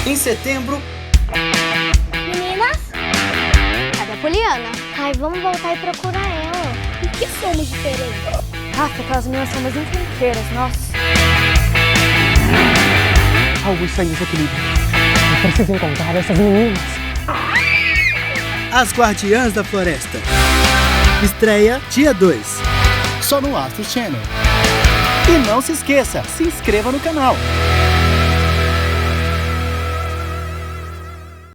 Em setembro... Meninas? Cadê a Poliana? Ai, vamos voltar e procurar ela. Por que somos diferentes? Aquelas meninas são umas encrenqueiras, nossa. Algo está em desequilíbrio. Eu preciso encontrar essas meninas. As Guardiãs da Floresta. Estreia dia 2. Só no Astros Channel. E não se esqueça, se inscreva no canal.